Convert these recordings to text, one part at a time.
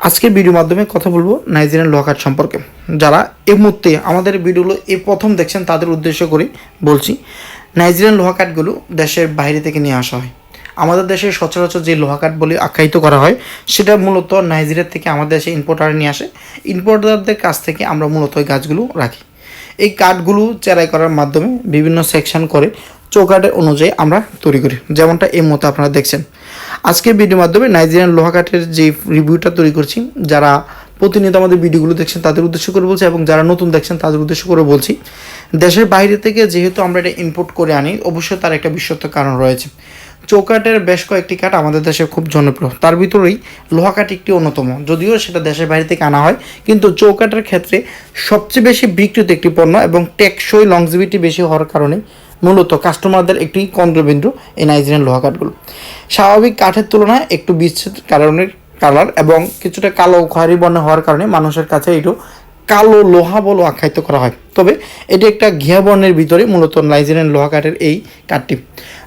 আজকের ভিডিওর মাধ্যমে কথা বলবো নাইজেরিয়ান লোহা কাঠ সম্পর্কে। যারা এই মুহূর্তে আমাদের ভিডিওগুলো এই প্রথম দেখছেন তাদের উদ্দেশ্য করে বলছি, নাইজেরিয়ান লোহা কাঠগুলো দেশের বাইরে থেকে নিয়ে আসা হয়। আমাদের দেশে সচরাচর যে লোহা কাঠ বলে আখ্যায়িত করা হয় সেটা মূলত নাইজেরিয়া থেকে আমাদের দেশে ইম্পোর্টার নিয়ে আসে। ইম্পোর্টারদের কাছ থেকে আমরা মূলত ওই গাছগুলো রাখি। এই কাঠগুলো চেরাই করার মাধ্যমে বিভিন্ন সেকশন করে চৌকাঠের অনুযায়ী আমরা তৈরি করি, যেমনটা এই মতো আপনারা দেখছেন। আজকের ভিডিওর মাধ্যমে নাইজেরিয়ান লোহা কাঠের যে রিভিউটা তৈরি করছি, যারা প্রতিনিয়ত আমাদের ভিডিওগুলো দেখছেন তাদের উদ্দেশ্য করে বলছি, এবং যারা নতুন দেখছেন তাদের উদ্দেশ্য করে বলছি। দেশের বাইরে থেকে যেহেতু আমরা এটা ইম্পোর্ট করে আনি, অবশ্যই তার একটা বিশ্বস্ত কারণ রয়েছে। চৌকাঠের বেশ কয়েকটি কাঠ আমাদের দেশে খুব জনপ্রিয়, তার ভিতরেই লোহা কাঠ একটি অন্যতম। যদিও সেটা দেশের বাইরে থেকে আনা হয়, কিন্তু চৌকাঠের ক্ষেত্রে সবচেয়ে বেশি বিক্রিত একটি পণ্য এবং টেকসই লংজিভিটি বেশি হওয়ার কারণে মূলত কাস্টমারদের একটি কেন্দ্রবিন্দু এই নাইজেরিয়ান লোহা কাঠগুলো। স্বাভাবিক কাঠের তুলনায় একটু বিচ্ছেদ কালার এবং কিছুটা কালো খয়েরি বর্ণ হওয়ার কারণে মানুষের কাছে একটু কালো লোহা বলে আখ্যায়িত করা হয়। তবে এটি একটা ঘিয়া বর্ণের ভিতরে মূলত নাইজেরিয়ান লোহা কাঠের এই কাঠটি।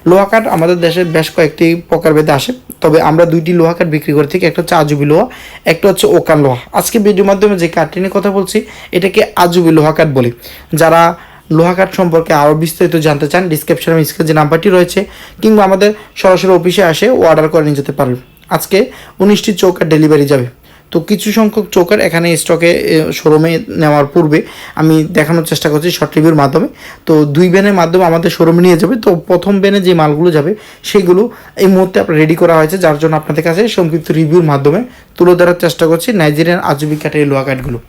লোহা কাঠ আমাদের দেশে বেশ কয়েকটি প্রকারভেদে আসে, তবে আমরা দুইটি লোহা কাঠ বিক্রি করে থাকি। একটা হচ্ছে আজুবি লোহা, একটা হচ্ছে ওকান লোহা। আজকে ভিডিওর মাধ্যমে যে কাঠটি নিয়ে কথা বলছি এটাকে আজুবি লোহা কাঠ বলি। যারা লোহা কাঠ সম্পর্কে আরও বিস্তারিত জানতে চান, ডিসক্রিপশনে স্ক্রিনে যে নাম্বারটি রয়েছে কিংবা আমাদের সরাসরি অফিসে আসে অর্ডার করে নিয়ে যেতে পারবেন। আজকে 19টি চৌকাঠ ডেলিভারি যাবে। তো কিছু সংখ্যক চৌকাঠ এখানে স্টকে শোরুমে নেওয়ার পূর্বে আমি দেখানোর চেষ্টা করছি শর্ট রিভিউর মাধ্যমে। তো 2 ভ্যানের মাধ্যমে আমাদের শোরুমে নিয়ে যাবে। তো প্রথম ভ্যানে যে মালগুলো যাবে সেগুলো এই মুহূর্তে আপনার রেডি করা হয়েছে, যার জন্য আপনাদের কাছে সংক্ষিপ্ত রিভিউর মাধ্যমে তুলে ধরার চেষ্টা করছি নাইজেরিয়ান আজুবি কাঠের এই লোহা কাঠগুলো।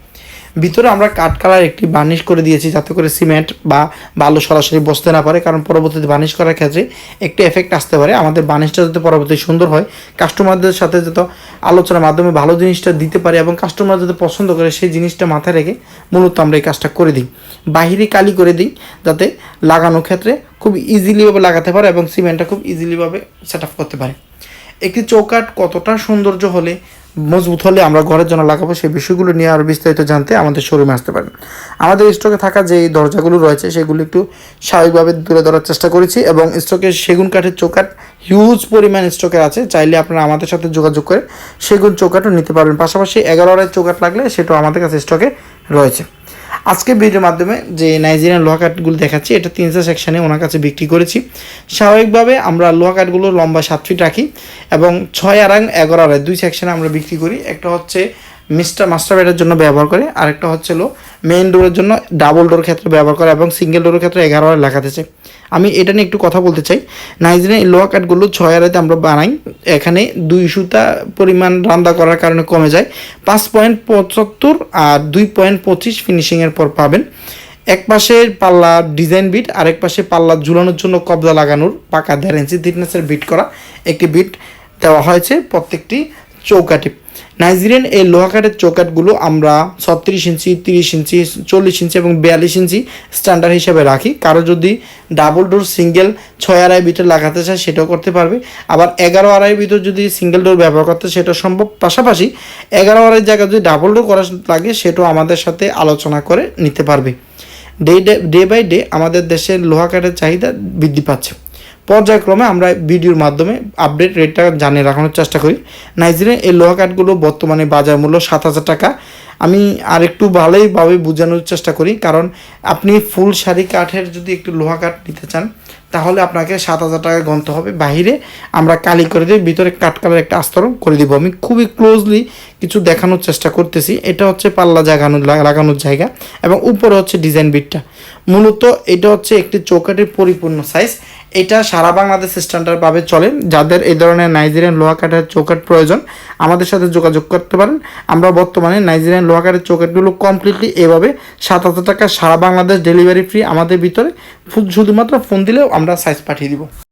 ভিতরে আমরা কাঠ কালার একটি বার্নিশ করে দিয়েছি, যাতে করে সিমেন্ট বা বালু সরাসরি বসতে না পারে, কারণ পরবর্তীতে বার্নিশ করার ক্ষেত্রে একটু এফেক্ট আসতে পারে। আমাদের বার্নিশটা যাতে পরবর্তী সুন্দর হয়, কাস্টমারদের সাথে যাতে আলোচনার মাধ্যমে ভালো জিনিসটা দিতে পারে এবং কাস্টমার যাতে পছন্দ করে সেই জিনিসটা মাথায় রেখে মূলত আমরা এই কাজটা করে দিই। বাহিরে কালি করে দিই যাতে লাগানোর ক্ষেত্রে খুব ইজিলিভাবে লাগাতে পারে এবং সিমেন্টটা খুব ইজিলিভাবে সেট আপ করতে পারে। একটি চৌকাঠ কতটা সৌন্দর্য হলে মজবুত হলে আমরা ঘরের জন্য লাগাবো, সেই বিষয়গুলো নিয়ে আরও বিস্তারিত জানতে আমাদের শোরুমে আসতে পারেন। আমাদের স্টকে থাকা যে দরজাগুলো রয়েছে সেগুলো একটু স্বাভাবিকভাবে তুলে ধরার চেষ্টা করেছি, এবং স্টকে সেগুন কাঠের চৌকাঠ হিউজ পরিমাণ স্টকে আছে। চাইলে আপনারা আমাদের সাথে যোগাযোগ করে সেগুন চৌকাঠও নিতে পারবেন। পাশাপাশি 11 আড়াই চৌকাঠ লাগলে সেটাও আমাদের কাছে স্টকে রয়েছে। আজকে ভিডিওর মাধ্যমে যে নাইজেরিয়ান লোহা কাঠগুলো দেখাচ্ছি এটা 300 সেকশানে ওনার কাছে বিক্রি করেছি। স্বাভাবিকভাবে আমরা লোহা কাঠগুলো লম্বা 7 ফিট রাখি এবং 6 আড়াই 11 আড়াই 2 সেকশানে আমরা বিক্রি করি। একটা হচ্ছে মাস্টার বেডের জন্য ব্যবহার করে, আরেকটা হচ্ছে মেইন ডোরের জন্য ডাবল ডোর ক্ষেত্রে ব্যবহার করে, এবং সিঙ্গেল ডোরের ক্ষেত্রে 11 আড়াই লাগাতে চাই। আমি এটা নিয়ে একটু কথা বলতে চাই। নাইজেরিয়ান এই লোহা কাঠগুলো 6 আড়াইতে আমরা বানাই। এখানে 2 সুতা পরিমাণ রান্দা করার কারণে কমে যায়। 5.75 আর 2.25 ফিনিশিংয়ের পর পাবেন। এক পাশে পাল্লা ডিজাইন বিট, আরেক পাশে পাল্লা ঝুলানোর জন্য কবজা লাগানোর পাকা 1.5 ইঞ্চি থিকনেসের বিট করা একটি বিট দেওয়া হয়েছে প্রত্যেকটি চৌকাঠে। নাইজেরিয়ান এই লোহা কাঠের চৌকাঠগুলো আমরা 36 ইঞ্চি, 30 ইঞ্চি, 40 ইঞ্চি এবং 42 ইঞ্চি স্ট্যান্ডার্ড হিসাবে রাখি। কারো যদি ডাবল ডোর সিঙ্গেল 6 আড়াই ভিতর লাগাতে চায় সেটাও করতে পারবে, আবার 11 আড়াই ভিতর যদি সিঙ্গেল ডোর ব্যবহার করতে সেটা সম্ভব। পাশাপাশি 11 আড়াই জায়গায় যদি ডাবল ডোর করা লাগে সেটাও আমাদের সাথে আলোচনা করে নিতে পারবে। ডে বাই ডে আমাদের দেশের লোহা কাঠের চাহিদা বৃদ্ধি পাচ্ছে। পর্যায়ক্রমে আমরা ভিডিওর মাধ্যমে আপডেট রেটটা জানিয়ে রাখানোর চেষ্টা করি। নাইজেরিয়ান এই লোহা কাঠগুলো বর্তমানে বাজার মূল্য 7,000 টাকা। আমি আর একটু ভালোইভাবে বোঝানোর চেষ্টা করি, কারণ আপনি ফুল সারি কাঠের যদি একটু লোহা কাঠ নিতে চান তাহলে আপনাকে 7,000 টাকা গণতে হবে। বাহিরে আমরা কালি করে দিই, ভিতরে কাঠ কালার একটা আস্তরণ করে দিব। আমি খুবই ক্লোজলি কিছু দেখানোর চেষ্টা করতেছি। এটা হচ্ছে পাল্লা লাগানোর জায়গা এবং উপরে হচ্ছে ডিজাইন বিটটা। মূলত এটা হচ্ছে একটি চৌকাঠের পরিপূর্ণ সাইজ। এটা সারা বাংলাদেশ স্ট্যান্ডার্ডভাবে চলে। যাদের এই ধরনের নাইজেরিয়ান লোহা কাঠের চৌকাঠ প্রয়োজন আমাদের সাথে যোগাযোগ করতে পারেন। আমরা বর্তমানে নাইজেরিয়ান লোহা কাঠের চৌকাঠগুলো কমপ্লিটলি এভাবে 7,000 টাকা সারা বাংলাদেশ ডেলিভারি ফ্রি আমাদের ভিতরে, শুধুমাত্র ফোন দিলেও আমরা সাইজ পাঠিয়ে দিব।